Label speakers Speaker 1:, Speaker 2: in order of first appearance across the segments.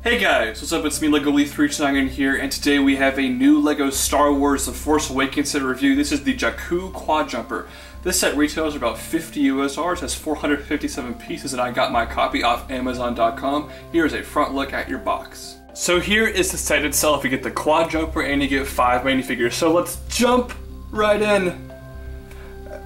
Speaker 1: Hey guys, what's up? It's me, LegoLeaf329 here, and today we have a new LEGO Star Wars The Force Awakens set review. This is the Jakku Quadjumper. This set retails about $50 US, has 457 pieces, and I got my copy off Amazon.com. Here is a front look at your box. So here is the set itself. You get the Quadjumper and you get 5 minifigures. So let's jump right in.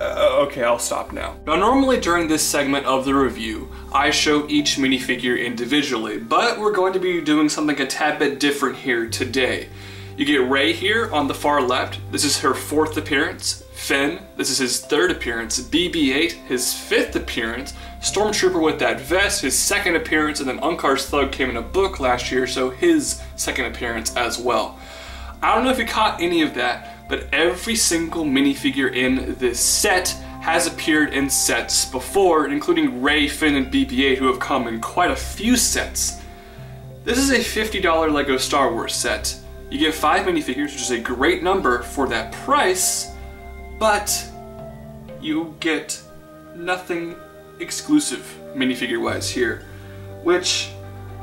Speaker 1: Okay, I'll stop now. Now normally during this segment of the review, I show each minifigure individually, but we're going to be doing something a tad bit different here today. You get Rey here on the far left. This is her 4th appearance. Finn, this is his 3rd appearance. BB-8, his 5th appearance. Stormtrooper with that vest, his 2nd appearance, and then Unkar's Thug came in a book last year, so his 2nd appearance as well. I don't know if you caught any of that, but every single minifigure in this set has appeared in sets before, including Rey, Finn, and BB-8, who have come in quite a few sets. This is a $50 LEGO Star Wars set. You get 5 minifigures, which is a great number for that price, but you get nothing exclusive minifigure-wise here, which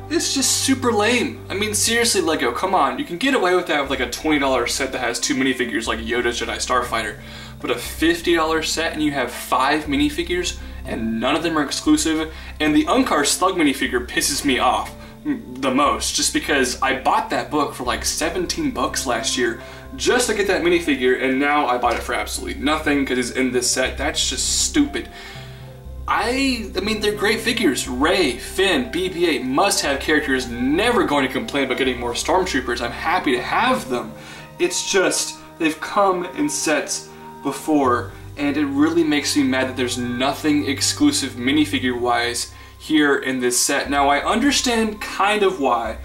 Speaker 1: is just super lame. I mean, seriously, LEGO, come on. You can get away with that with like a $20 set that has 2 minifigures like Yoda's Jedi Starfighter, but a $50 set and you have 5 minifigures and none of them are exclusive, and the Unkar's Thug minifigure pisses me off the most, just because I bought that book for like 17 bucks last year just to get that minifigure, and now I bought it for absolutely nothing because it's in this set. That's just stupid. I mean, they're great figures. Rey, Finn, BB-8 must-have characters. Never going to complain about getting more Stormtroopers. I'm happy to have them. It's just, they've come in sets before, and it really makes me mad that there's nothing exclusive minifigure-wise here in this set. Now, I understand kind of why.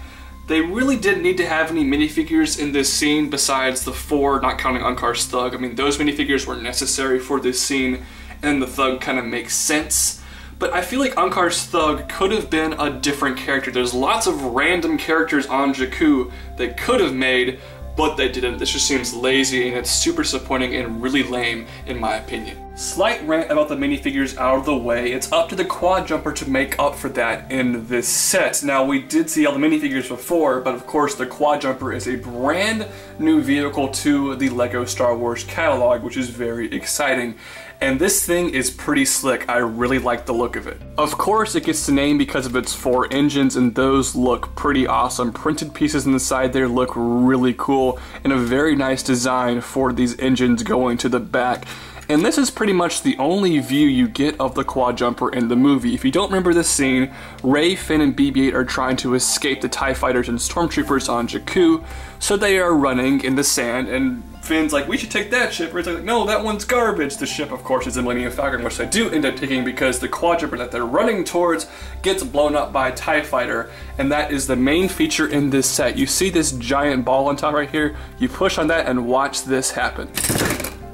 Speaker 1: They really didn't need to have any minifigures in this scene besides the 4, not counting Unkar's Thug. I mean, those minifigures were necessary for this scene, and the Thug kind of makes sense. But I feel like Unkar's Thug could have been a different character. There's lots of random characters on Jakku they could have made, but they didn't. This just seems lazy, and it's super disappointing and really lame in my opinion. Slight rant about the minifigures out of the way. It's up to the Quadjumper to make up for that in this set. Now, we did see all the minifigures before, but of course the Quadjumper is a brand new vehicle to the LEGO Star Wars catalog, which is very exciting. And this thing is pretty slick. I really like the look of it. Of course, it gets the name because of its 4 engines, and those look pretty awesome. Printed pieces on the side there look really cool, and a very nice design for these engines going to the back. And this is pretty much the only view you get of the Quadjumper in the movie. If you don't remember this scene, Rey, Finn, and BB-8 are trying to escape the TIE Fighters and Stormtroopers on Jakku, so they are running in the sand, and Finn's like, we should take that ship. Rey's like, no, that one's garbage. The ship, of course, is the Millennium Falcon, which they do end up taking because the Quadjumper that they're running towards gets blown up by a TIE Fighter, and that is the main feature in this set. You see this giant ball on top right here? You push on that and watch this happen.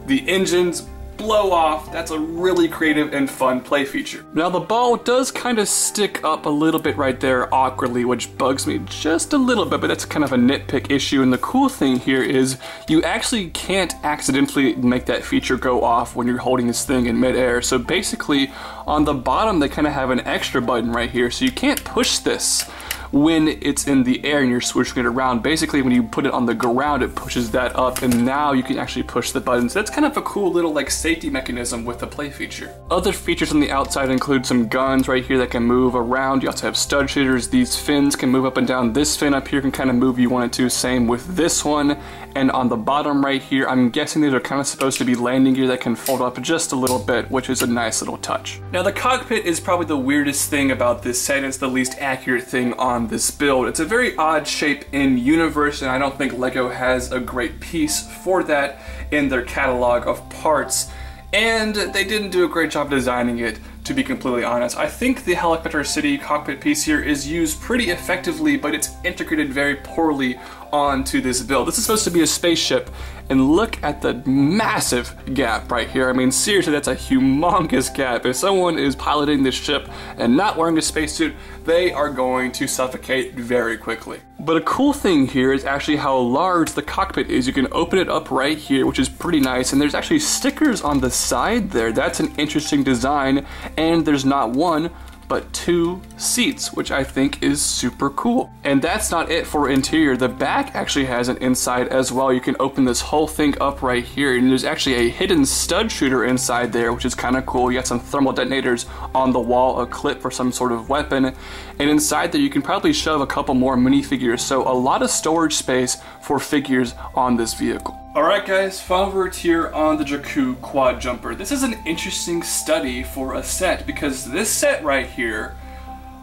Speaker 1: The engines blow off. That's a really creative and fun play feature. Now, the ball does kind of stick up a little bit right there awkwardly, which bugs me just a little bit, but that's kind of a nitpick issue. And the cool thing here is you actually can't accidentally make that feature go off when you're holding this thing in midair. So basically, on the bottom, they kind of have an extra button right here, so you can't push this when it's in the air and you're switching it around. Basically, when you put it on the ground, it pushes that up, and now you can actually push the buttons. That's kind of a cool little like safety mechanism with the play feature. Other features on the outside include some guns right here that can move around. You also have stud shooters. These fins can move up and down. This fin up here can kind of move if you want it to. Same with this one. And on the bottom right here, I'm guessing these are kind of supposed to be landing gear that can fold up just a little bit, which is a nice little touch. Now, the cockpit is probably the weirdest thing about this set. It's the least accurate thing on this build. It's a very odd shape in universe, and I don't think LEGO has a great piece for that in their catalog of parts, and they didn't do a great job designing it, to be completely honest. I think the Helicopter City cockpit piece here is used pretty effectively, but it's integrated very poorly onto this build. This is supposed to be a spaceship, and look at the massive gap right here. I mean, seriously, that's a humongous gap. If someone is piloting this ship and not wearing a spacesuit, they are going to suffocate very quickly. But a cool thing here is actually how large the cockpit is. You can open it up right here, which is pretty nice, and there's actually stickers on the side there. That's an interesting design, and there's not one, but 2 seats, which I think is super cool. And that's not it for interior. The back actually has an inside as well. You can open this whole thing up right here, and there's actually a hidden stud shooter inside there, which is kind of cool. You got some thermal detonators on the wall, a clip for some sort of weapon, and inside there you can probably shove a couple more minifigures, so a lot of storage space for figures on this vehicle. Alright guys, final words here on the Jakku Quadjumper. This is an interesting study for a set, because this set right here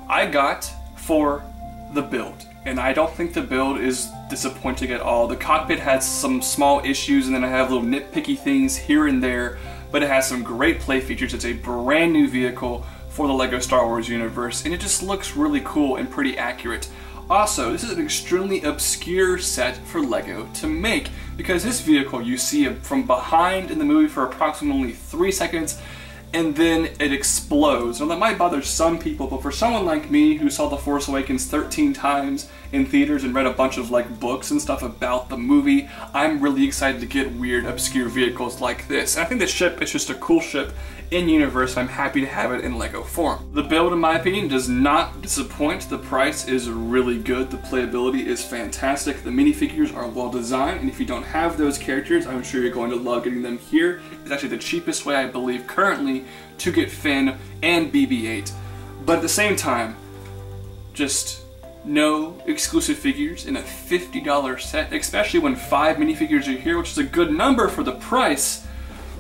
Speaker 1: I got for the build, and I don't think the build is disappointing at all. The cockpit has some small issues, and then I have little nitpicky things here and there, but it has some great play features. It's a brand new vehicle for the LEGO Star Wars universe, and it just looks really cool and pretty accurate. Also, this is an extremely obscure set for LEGO to make, because this vehicle you see from behind in the movie for approximately 3 seconds, and then it explodes. Now that might bother some people, but for someone like me who saw The Force Awakens 13 times in theaters and read a bunch of like books and stuff about the movie, I'm really excited to get weird, obscure vehicles like this. And I think the ship is just a cool ship in universe. I'm happy to have it in LEGO form. The build, in my opinion, does not disappoint. The price is really good. The playability is fantastic. The minifigures are well designed, and if you don't have those characters, I'm sure you're going to love getting them here. It's actually the cheapest way, I believe, currently to get Finn and BB-8. But at the same time, just no exclusive figures in a $50 set, especially when 5 minifigures are here, which is a good number for the price.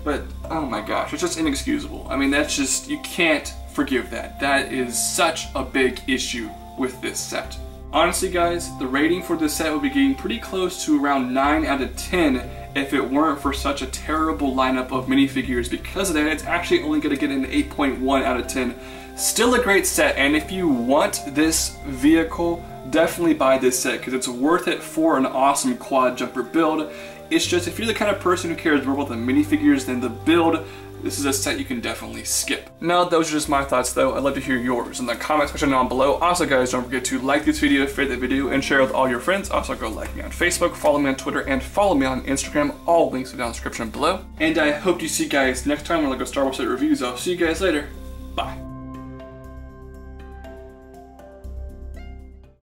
Speaker 1: But, oh my gosh, it's just inexcusable. I mean, that's just, you can't forgive that. That is such a big issue with this set. Honestly guys, the rating for this set would be getting pretty close to around 9 out of 10 if it weren't for such a terrible lineup of minifigures. Because of that, it's actually only going to get an 8.1 out of 10. Still a great set, and if you want this vehicle, definitely buy this set, because it's worth it for an awesome Quadjumper build. It's just, if you're the kind of person who cares more about the minifigures than the build, this is a set you can definitely skip. Now, those are just my thoughts though. I'd love to hear yours in the comment section down below. Also guys, don't forget to like this video, favorite the video, and share with all your friends. Also go like me on Facebook, follow me on Twitter, and follow me on Instagram. All links are down in the description below. And I hope to see you guys next time when LEGO Star Wars set reviews. I'll see you guys later. Bye.